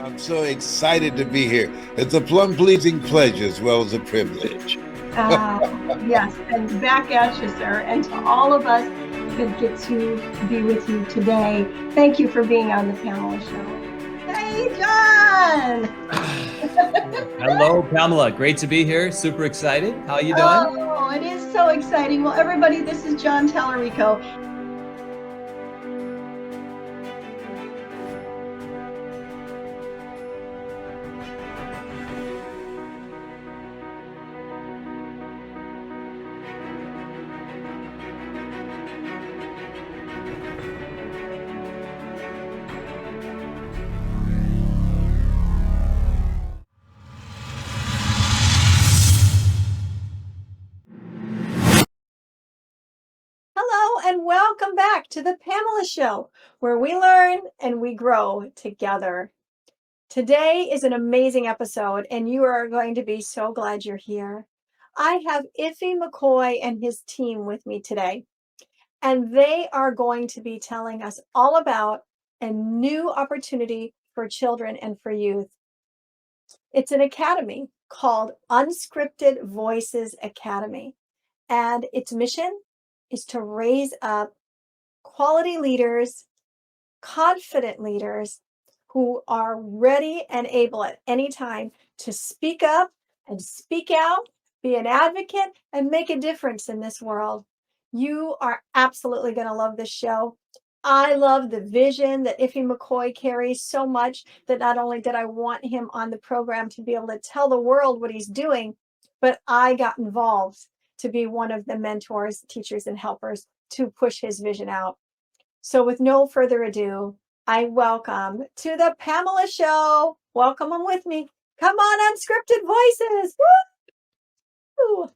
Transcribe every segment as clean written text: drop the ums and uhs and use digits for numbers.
I'm so excited to be here. It's a plum-pleasing pleasure as well as a privilege. Uh, yes, and back at you, sir. And to all of us that get to be with you today, thank you for being on the Pamela Show. Hey, John! Hello, Pamela. Great to be here. Super excited. How are you doing? Oh, it is so exciting. Well, everybody, this is John Tallarico. Hello, and welcome back to the Pamela Show, where we learn and we grow together. Today is an amazing episode, and you are going to be so glad you're here. I have Ify McCoy and his team with me today, and they are going to be telling us all about a new opportunity for children and for youth. It's an academy called Unscripted Voices Academy, and its mission is to raise up quality leaders, confident leaders who are ready and able at any time to speak up and speak out, be an advocate, and make a difference in this world. You are absolutely going to love this show. I love the vision that Ify McCoy carries so much that not only did I want him on the program to be able to tell the world what he's doing, but I got involved to be one of the mentors, teachers, and helpers to push his vision out. So with no further ado, I welcome to the Pamela Show. Welcome them with me. Come on, Unscripted Voices. Woo!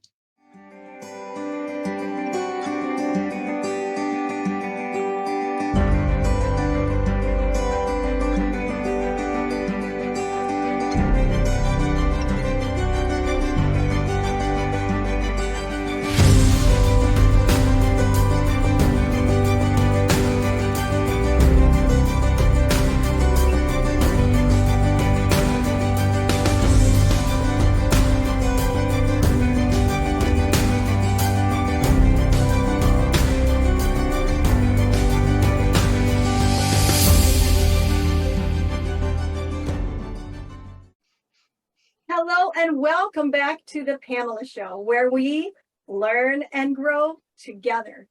Hello and welcome back to the Pamela Show, where we learn and grow together.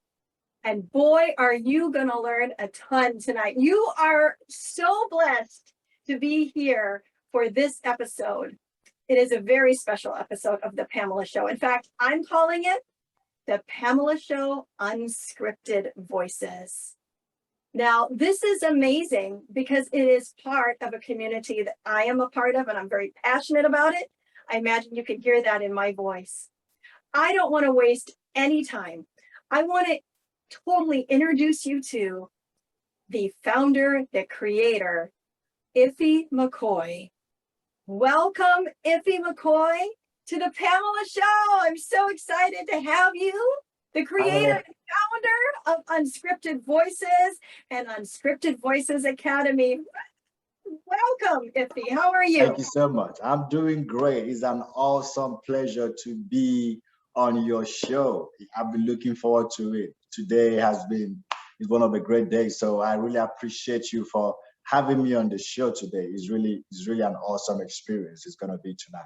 And boy, are you going to learn a ton tonight. You are so blessed to be here for this episode. It is a very special episode of the Pamela Show. In fact, I'm calling it the Pamela Show Unscripted Voices. Now, this is amazing because it is part of a community that I am a part of, and I'm very passionate about it. I imagine you can hear that in my voice. I don't want to waste any time. I want to totally introduce you to the founder, the creator, Ify McCoy. Welcome, Ify McCoy, to the Pamela Show. I'm so excited to have you, the creator and founder of Unscripted Voices and Unscripted Voices Academy. Welcome, Ify. How are you? Thank you so much. I'm doing great. It's an awesome pleasure to be on your show. I've been looking forward to it. Today is one of the great days. So I really appreciate you for having me on the show today. It's really an awesome experience. It's going to be tonight.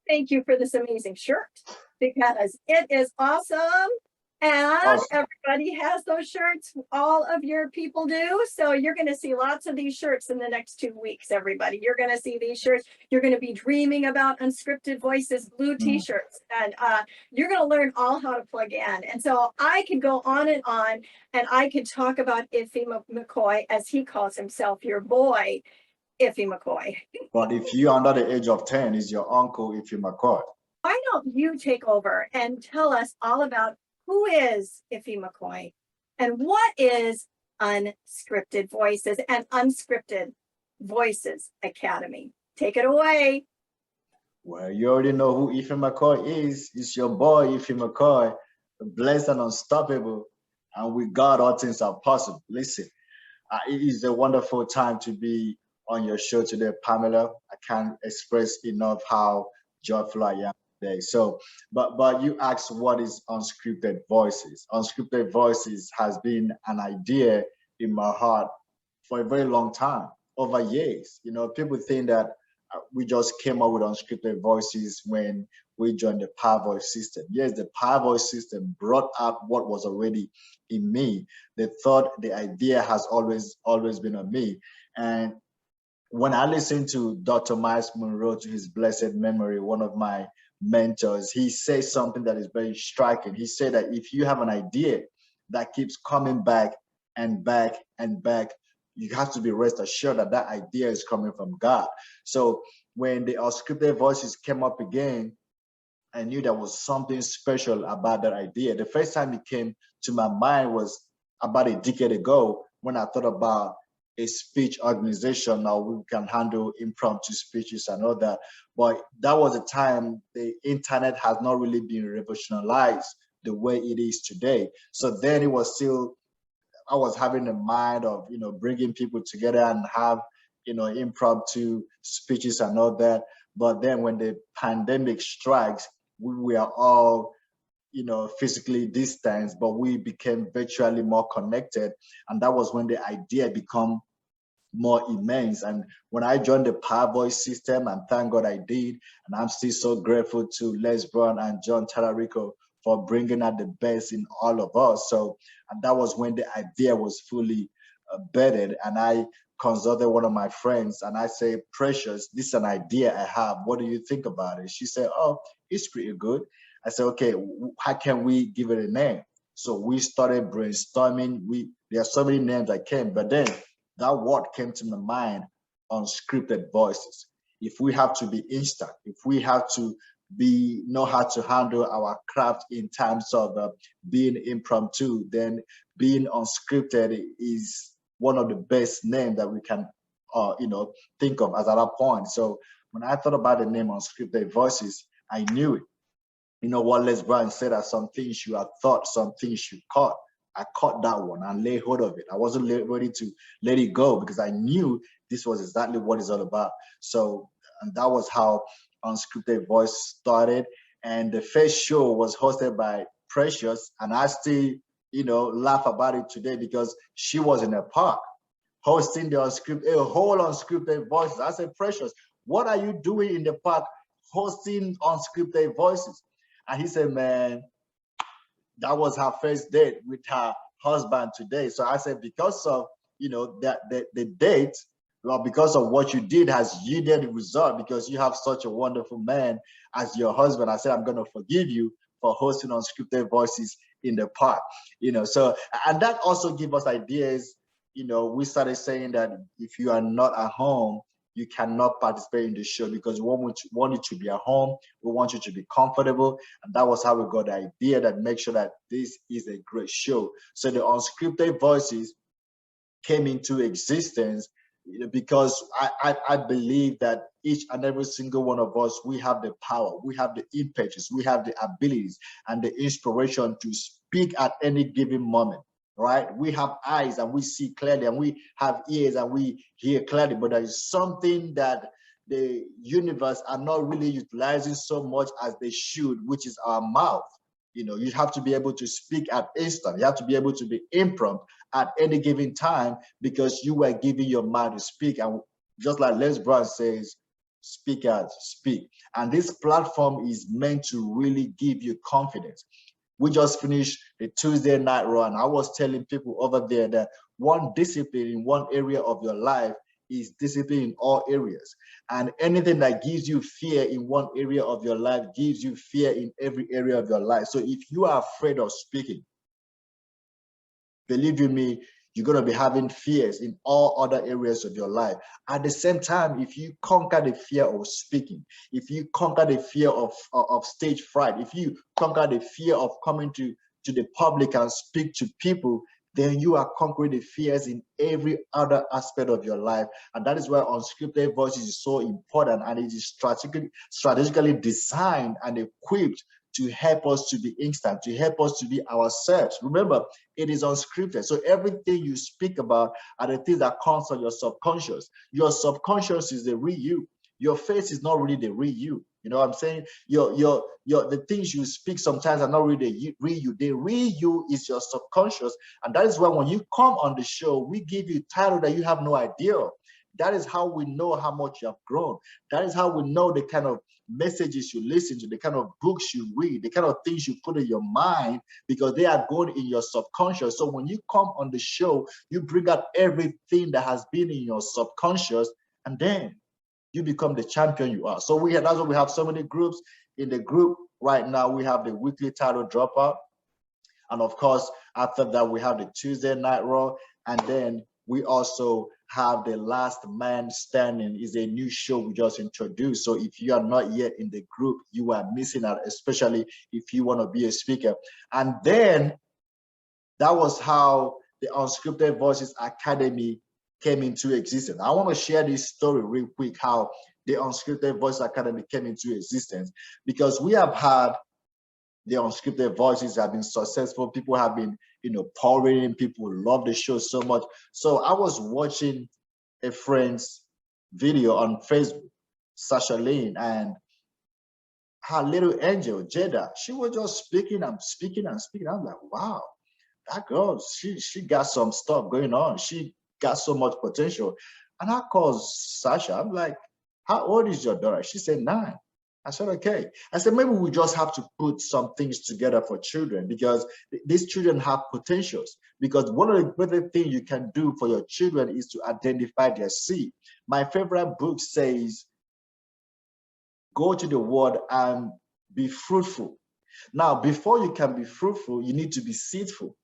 Thank you for this amazing shirt because it is awesome. And everybody has those shirts. All of your people do. So you're going to see lots of these shirts in the next 2 weeks, everybody. You're going to see these shirts. You're going to be dreaming about Unscripted Voices blue t-shirts. And you're going to learn all how to plug in. And so I could go on, and I could talk about Ify McCoy, as he calls himself, your boy, Ify McCoy. But if you're under the age of 10, is your uncle Ify McCoy. Why don't you take over and tell us all about who is Ify McCoy and what is Unscripted Voices and Unscripted Voices Academy? Take it away. Well, you already know who Ify McCoy is. It's your boy, Ify McCoy, blessed and unstoppable. And with God, all things are possible. Listen, it is a wonderful time to be on your show today, Pamela. I can't express enough how joyful I am today. So, but you asked what is unscripted voices. Unscripted voices has been an idea in my heart for a very long time, over years. You know, people think that we just came up with unscripted voices when we joined the Power Voice system. Yes, the Power Voice system brought out what was already in me. The thought, the idea has always been on me. And when I listened to Dr. Miles Monroe, to his blessed memory, one of my mentors, he says something that is very striking. He said that if you have an idea that keeps coming back and back and back, you have to be rest assured that that idea is coming from God. So when the unscripted voices came up again, I knew there was something special about that idea. The first time it came to my mind was about a decade ago when I thought about a speech organization. Now we can handle impromptu speeches and all that. But that was a time the internet has not really been revolutionized the way it is today. So then it was still, I was having a mind of, you know, bringing people together and have, you know, impromptu speeches and all that. But then when the pandemic strikes, we are all, you know, physically distanced, but we became virtually more connected. And that was when the idea became more immense. And when I joined the Power Voice system, and thank God I did, and I'm still so grateful to Les Brown and John Talarico for bringing out the best in all of us. So, and that was when the idea was fully bedded. And I consulted one of my friends and I say, Precious, this is an idea I have. What do you think about it? She said, oh, it's pretty good. I said, okay, how can we give it a name? So we started brainstorming. There are so many names that came, but then that word came to my mind, unscripted voices. If we have to be instant, if we have to know how to handle our craft in terms of being impromptu, then being unscripted is one of the best names that we can you know, think of as at that point. So when I thought about the name unscripted voices, I knew it. You know what Les Brown said, that some things you have thought, some things you caught. I caught that one and lay hold of it. I wasn't ready to let it go because I knew this was exactly what it's all about. So, and that was how Unscripted Voice started. And the first show was hosted by Precious, and I still, you know, laugh about it today because she was in a park hosting the unscripted, a whole Unscripted Voices. I said, Precious, what are you doing in the park hosting Unscripted Voices? And he said, man, that was her first date with her husband today. So I said, because of, you know, that the date, well, because of what you did has yielded the result, because you have such a wonderful man as your husband. I said, I'm going to forgive you for hosting Unscripted Voices in the park. You know, so, and that also gives us ideas. You know, we started saying that if you are not at home, you cannot participate in the show, because we want you to be at home. We want you to be comfortable. And that was how we got the idea that make sure that this is a great show. So the Unscripted Voices came into existence, you know, because I believe that each and every single one of us, we have the power, we have the impetus, we have the abilities and the inspiration to speak at any given moment. Right? We have eyes and we see clearly, and we have ears and we hear clearly, but there is something that the universe are not really utilizing so much as they should, which is our mouth. You know, you have to be able to speak at instant. You have to be able to be impromptu at any given time, because you were giving your mouth to speak. And just like Les Brown says, speak out, speak. And this platform is meant to really give you confidence. We just finished the Tuesday night run. I was telling people over there that one discipline in one area of your life is discipline in all areas. And anything that gives you fear in one area of your life gives you fear in every area of your life. So if you are afraid of speaking, believe you me, you're going to be having fears in all other areas of your life. At the same time, if you conquer the fear of speaking, if you conquer the fear of stage fright, if you conquer the fear of coming to the public and speak to people, then you are conquering the fears in every other aspect of your life. And that is why Unscripted Voices is so important, and it is strategically designed and equipped to help us to be instant, to help us to be ourselves. Remember, it is unscripted. So everything you speak about are the things that comes from your subconscious. Your subconscious is the real you. Your face is not really the real you. You know what I'm saying? The things you speak sometimes are not really the real you. The real you is your subconscious. And that is why when you come on the show, we give you a title that you have no idea. That is how we know how much you have grown. That is how we know the kind of messages you listen to, the kind of books you read, the kind of things you put in your mind, because they are going in your subconscious. So when you come on the show, you bring out everything that has been in your subconscious, and then you become the champion you are. So that's why we have so many groups. In the group right now, we have the weekly title dropout. And of course, after that, we have the Tuesday Night Raw. And then we also have the Last Man Standing. Is a new show we just introduced. So if you are not yet in the group, you are missing out, especially if you want to be a speaker. And then that was how the Unscripted Voices Academy came into existence. I want to share this story real quick, how the Unscripted Voices Academy came into existence, because we have had the Unscripted Voices have been successful. People have been, pouring in. People love the show so much. So I was watching a friend's video on Facebook, Sasha Lane, and her little angel, Jada, she was just speaking and speaking and speaking. I'm like, wow, that girl, she got some stuff going on. She got so much potential. And I called Sasha. I'm like, how old is your daughter? She said 9. I said, okay. I said, maybe we just have to put some things together for children, because these children have potentials. Because one of the better things you can do for your children is to identify their seed. My favorite book says, go to the world and be fruitful. Now, before you can be fruitful, you need to be seedful.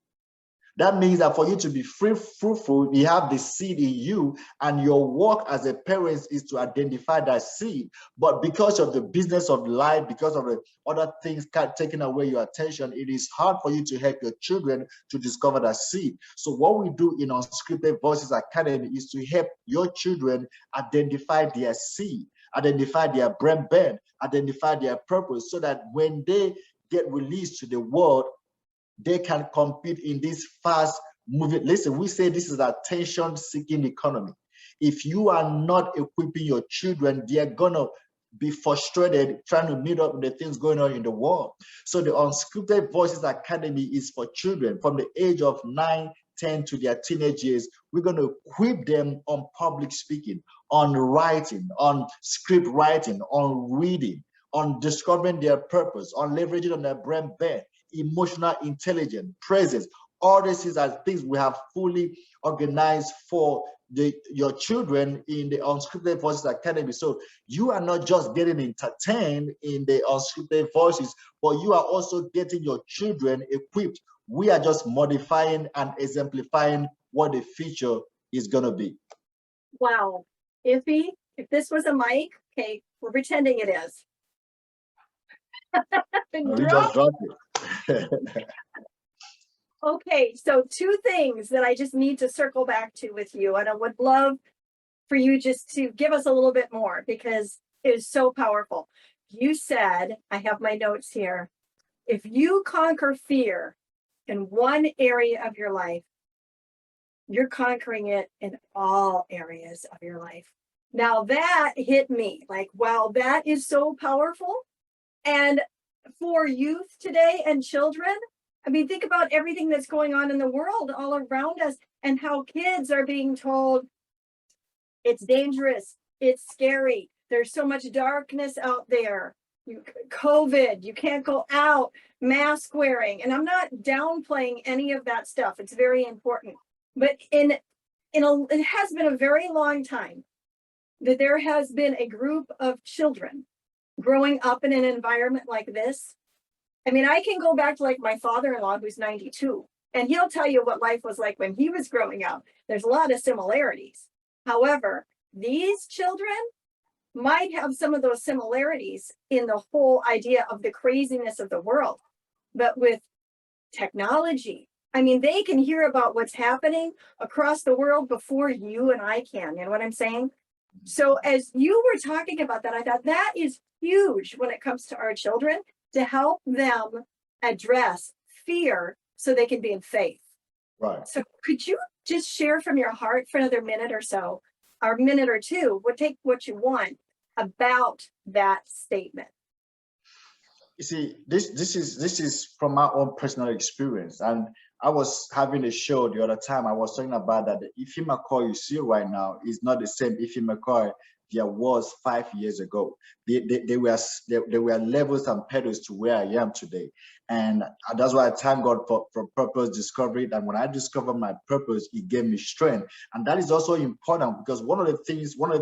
That means that for you to be fruitful, you have the seed in you, and your work as a parent is to identify that seed. But because of the business of life, because of the other things taking away your attention, it is hard for you to help your children to discover that seed. So what we do in Unscripted Voices Academy is to help your children identify their seed, identify their brand, identify their purpose, so that when they get released to the world, they can compete in this fast moving. Listen, we say this is an attention-seeking economy. If you are not equipping your children, they are gonna be frustrated trying to meet up with the things going on in the world. So the Unscripted Voices Academy is for children from the age of 9, 10 to their teenage years. We're going to equip them on public speaking, on writing, on script writing, on reading, on discovering their purpose, on leveraging on their brand, emotional intelligence, presence. All these are things we have fully organized for your children in the Unscripted Voices Academy. So you are not just getting entertained in the Unscripted Voices, but you are also getting your children equipped. We are just modifying and exemplifying what the future is going to be. Wow. Ify, if this was a mic, okay, we're pretending it is. You just dropped it. Okay, so 2 things that I just need to circle back to with you, and I would love for you just to give us a little bit more, because it is so powerful. You said, I have my notes here, if you conquer fear in one area of your life, you're conquering it in all areas of your life. Now that hit me like, wow, that is so powerful. And for youth today and children, I mean, think about everything that's going on in the world all around us, and how kids are being told it's dangerous, it's scary, there's so much darkness out there, COVID, you can't go out, mask wearing. And I'm not downplaying any of that stuff. It's very important. But it has been a very long time that there has been a group of children growing up in an environment like this. I mean, I can go back to like my father-in-law, who's 92, and he'll tell you what life was like when he was growing up. There's a lot of similarities. However, these children might have some of those similarities in the whole idea of the craziness of the world. But with technology, I mean, they can hear about what's happening across the world before you and I can. You know what I'm saying? So as you were talking about that, I thought that is huge when it comes to our children. to help them address fear so they can be in faith. Right. So could you just share from your heart for another minute or so, or a minute or two, we'll take what you want about that statement? You see, this is from my own personal experience. And I was having a show the other time. I was talking about that the Ify McCoy you see right now is not the same Ify McCoy there was 5 years ago. They were levels and pedals to where I am today. And that's why I thank God for purpose discovery. And when I discovered my purpose, it gave me strength. And that is also important because one of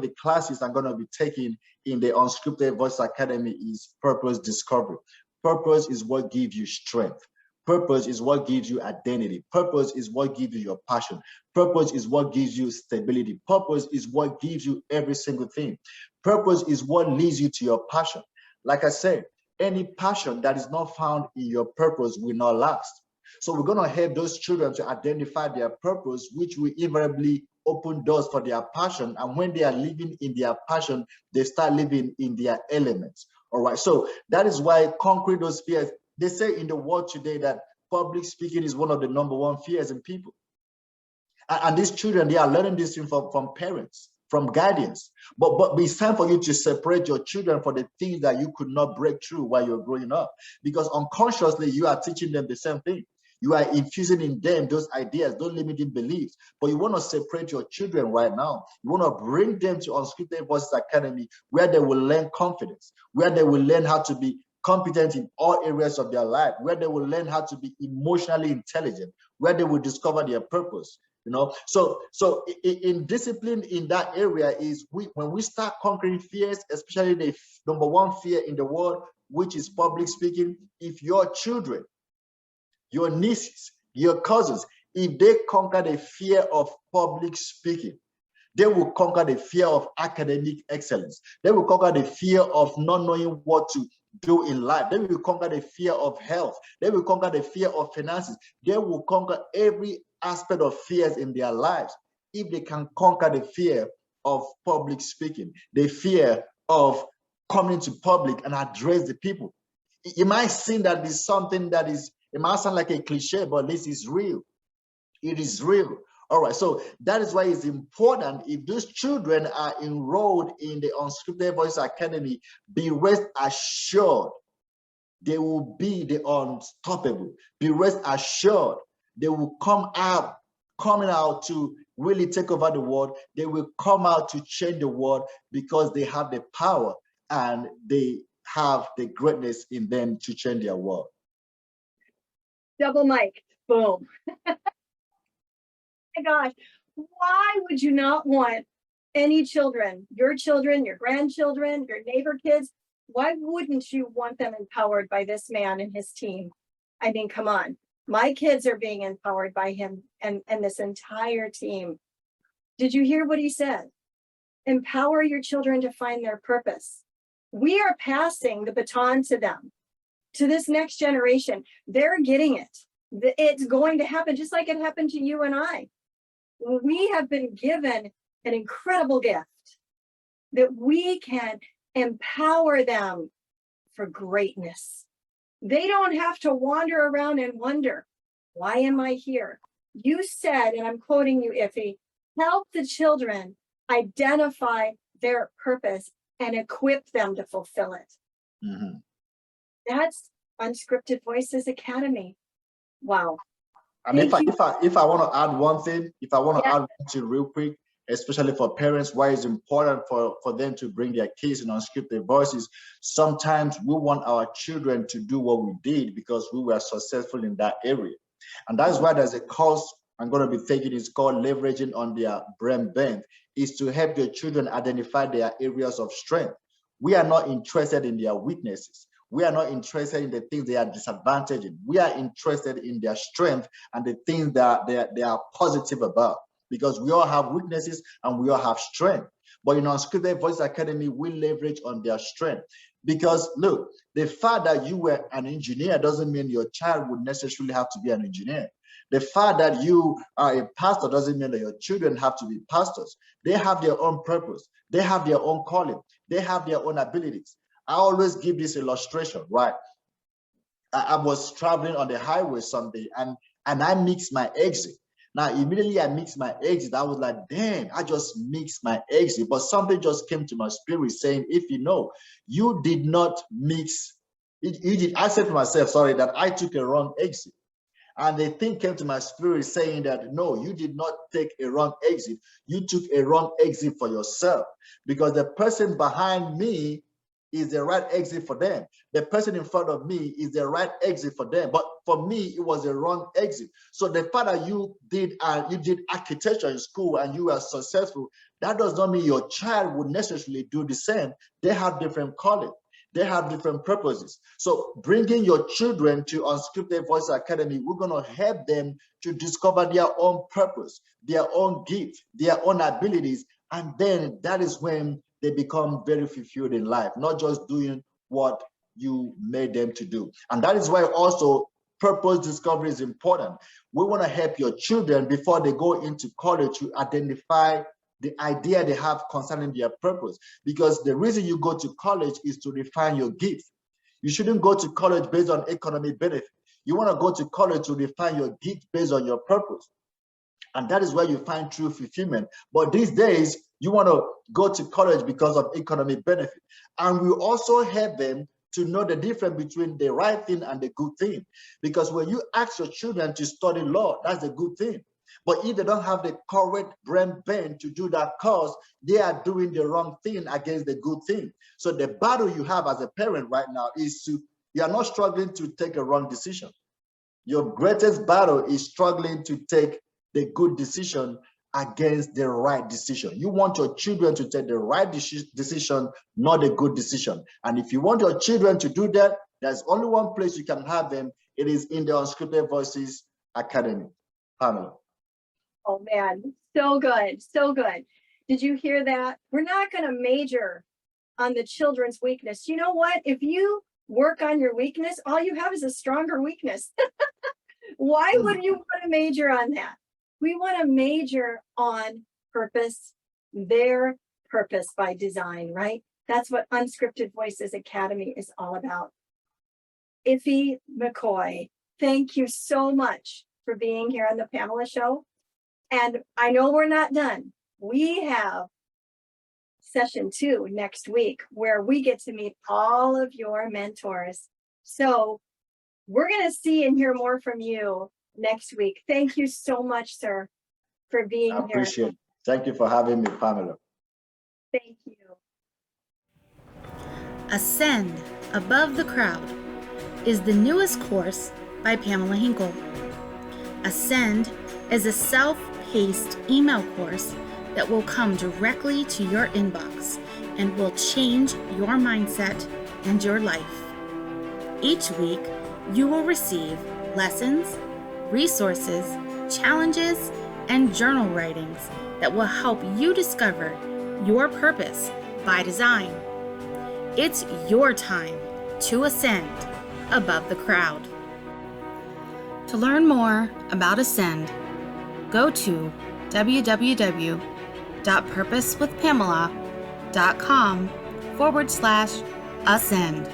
the classes I'm going to be taking in the Unscripted Voice Academy is purpose discovery. Purpose is what gives you strength. Purpose is what gives you identity. Purpose is what gives you your passion. Purpose is what gives you stability. Purpose is what gives you every single thing. Purpose is what leads you to your passion. Like I said, any passion that is not found in your purpose will not last. So we're going to help those children to identify their purpose, which will invariably open doors for their passion. And when they are living in their passion, they start living in their elements. All right. So that is why conquering those fears. They say in the world today that public speaking is one of the #1 fears in people. And these children, they are learning this from parents, from guardians. But it's time for you to separate your children from the things that you could not break through while you're growing up. Because unconsciously, you are teaching them the same thing. You are infusing in them those ideas, those limiting beliefs. But you want to separate your children right now. You want to bring them to Unscripted Voices Academy, where they will learn confidence, where they will learn how to be competent in all areas of their life, where they will learn how to be emotionally intelligent, where they will discover their purpose. You know, so in discipline in that area is when we start conquering fears, especially the #1 fear in the world, which is public speaking. If your children, your nieces, your cousins, if they conquer the fear of public speaking, they will conquer the fear of academic excellence. They will conquer the fear of not knowing what to do in life. They will conquer the fear of health. They will conquer the fear of finances. They will conquer every aspect of fears in their lives if they can conquer the fear of public speaking, the fear of coming to public and address the people. You might seem that it's something that is, it might sound like a cliche, but this is real. It is real. All right, so that is why it's important if those children are enrolled in the Unscripted Voice Academy, be rest assured they will be the unstoppable. Be rest assured they will coming out to really take over the world. They will come out to change the world because they have the power and they have the greatness in them to change their world. Double mic, boom. My gosh, why would you not want any children, your grandchildren, your neighbor kids? Why wouldn't you want them empowered by this man and his team? I mean, come on. My kids are being empowered by him and this entire team. Did you hear what he said? Empower your children to find their purpose. We are passing the baton to them, to this next generation. They're getting it. It's going to happen just like it happened to you and I. We have been given an incredible gift that we can empower them for greatness. They don't have to wander around and wonder, why am I here? You said, and I'm quoting you, Ify, help the children identify their purpose and equip them to fulfill it. Mm-hmm. That's Unscripted Voices Academy. Wow. And if I want to add one thing, add one thing real quick, especially for parents, why it's important for them to bring their kids in Unscripted Voices. Sometimes we want our children to do what we did because we were successful in that area. And that's why there's a course I'm going to be taking. It's called Leveraging on Their Brain Bend. Is to help your children identify their areas of strength. We are not interested in their weaknesses. We are not interested in the things they are disadvantaged in. We are interested in their strength and the things that they are positive about, because we all have weaknesses and we all have strength. But in Unscripted Voice Academy, we leverage on their strength. Because look, the fact that you were an engineer doesn't mean your child would necessarily have to be an engineer. The fact that you are a pastor doesn't mean that your children have to be pastors. They have their own purpose. They have their own calling. They have their own abilities. I always give this illustration, right? I was traveling on the highway someday, and I mixed my exit. Now, immediately I mixed my exit. I was like, damn, I just mixed my exit. But something just came to my spirit saying, if you know, you did not mix. I said to myself, sorry, that I took a wrong exit. And the thing came to my spirit saying that, no, you did not take a wrong exit. You took a wrong exit for yourself, because the person behind me is the right exit for them. The person in front of me is the right exit for them. But for me, it was a wrong exit. So the fact that you did architecture in school and you were successful, that does not mean your child would necessarily do the same. They have different calling. They have different purposes. So bringing your children to Unscripted Voice Academy, we're going to help them to discover their own purpose, their own gift, their own abilities. And then that is when they become very fulfilled in life, not just doing what you made them to do. And that is why also purpose discovery is important. We want to help your children before they go into college to identify the idea they have concerning their purpose. Because the reason you go to college is to refine your gift. You shouldn't go to college based on economic benefit. You want to go to college to refine your gift based on your purpose. And that is where you find true fulfillment. But these days, you want to go to college because of economic benefit. And we also help them to know the difference between the right thing and the good thing. Because when you ask your children to study law, that's a good thing. But if they don't have the correct brain bend to do that course, they are doing the wrong thing against the good thing. So the battle you have as a parent right now is you are not struggling to take a wrong decision. Your greatest battle is struggling to take the good decision against the right decision. You want your children to take the right decision, not a good decision. And if you want your children to do that, there's only one place you can have them. It is in the Unscripted Voices Academy. Pamela. Oh man, so good, so good. Did you hear that? We're not going to major on the children's weakness. You know what? If you work on your weakness, all you have is a stronger weakness. Why would you want to major on that? We want to major on purpose, their purpose by design, right? That's what Unscripted Voices Academy is all about. Ify McCoy, thank you so much for being here on the Pamela Show. And I know we're not done. We have session 2 next week where we get to meet all of your mentors. So we're going to see and hear more from you next week. Thank you so much, sir, for being here. I appreciate it. Thank you for having me, Pamela. Thank you. Ascend Above the Crowd is the newest course by Pamela Hinkle. Ascend is a self-paced email course that will come directly to your inbox and will change your mindset and your life. Each week, you will receive lessons, resources, challenges, and journal writings that will help you discover your purpose by design. It's your time to ascend above the crowd. To learn more about Ascend, go to www.purposewithpamela.com/ascend.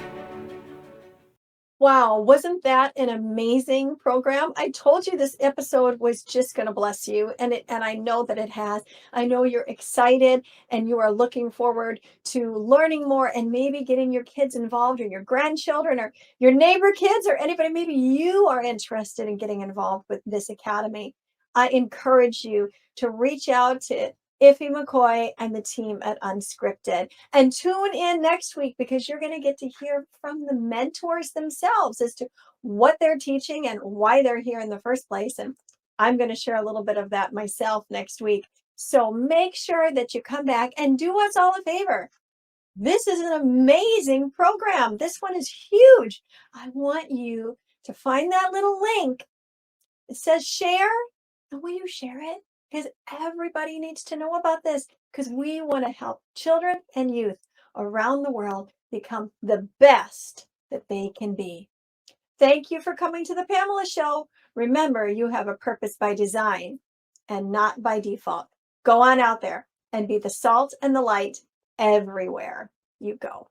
Wow, wasn't that an amazing program? I told you this episode was just going to bless you, and I know that it has. I know you're excited and you are looking forward to learning more and maybe getting your kids involved, or your grandchildren, or your neighbor kids, or anybody. Maybe you are interested in getting involved with this academy. I encourage you to reach out to Ify McCoy and the team at Unscripted. And tune in next week, because you're going to get to hear from the mentors themselves as to what they're teaching and why they're here in the first place. And I'm going to share a little bit of that myself next week. So make sure that you come back and do us all a favor. This is an amazing program. This one is huge. I want you to find that little link. It says share. And will you share it? Because everybody needs to know about this, because we want to help children and youth around the world become the best that they can be. Thank you for coming to the Pamela Show. Remember, you have a purpose by design and not by default. Go on out there and be the salt and the light everywhere you go.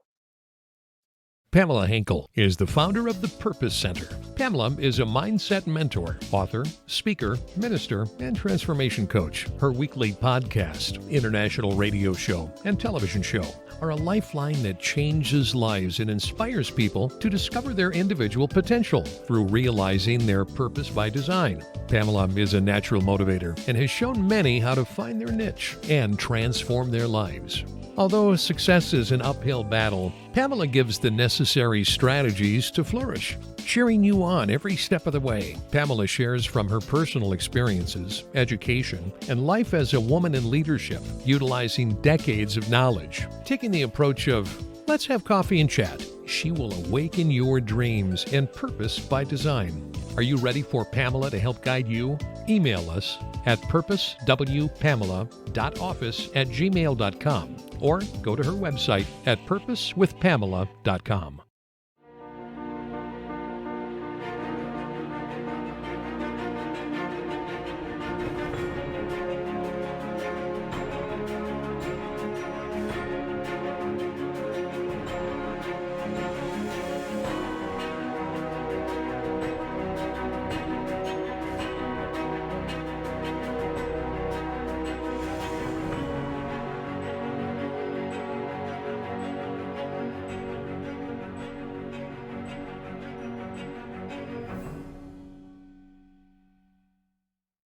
Pamela Hinkle is the founder of the Purpose Center. Pamela is a mindset mentor, author, speaker, minister, and transformation coach. Her weekly podcast, international radio show, and television show are a lifeline that changes lives and inspires people to discover their individual potential through realizing their purpose by design. Pamela is a natural motivator and has shown many how to find their niche and transform their lives. Although success is an uphill battle, Pamela gives the necessary strategies to flourish, cheering you on every step of the way. Pamela shares from her personal experiences, education, and life as a woman in leadership, utilizing decades of knowledge. Taking the approach of, let's have coffee and chat, she will awaken your dreams and purpose by design. Are you ready for Pamela to help guide you? Email us at purposewpamela.office@gmail.com or go to her website at purposewithpamela.com.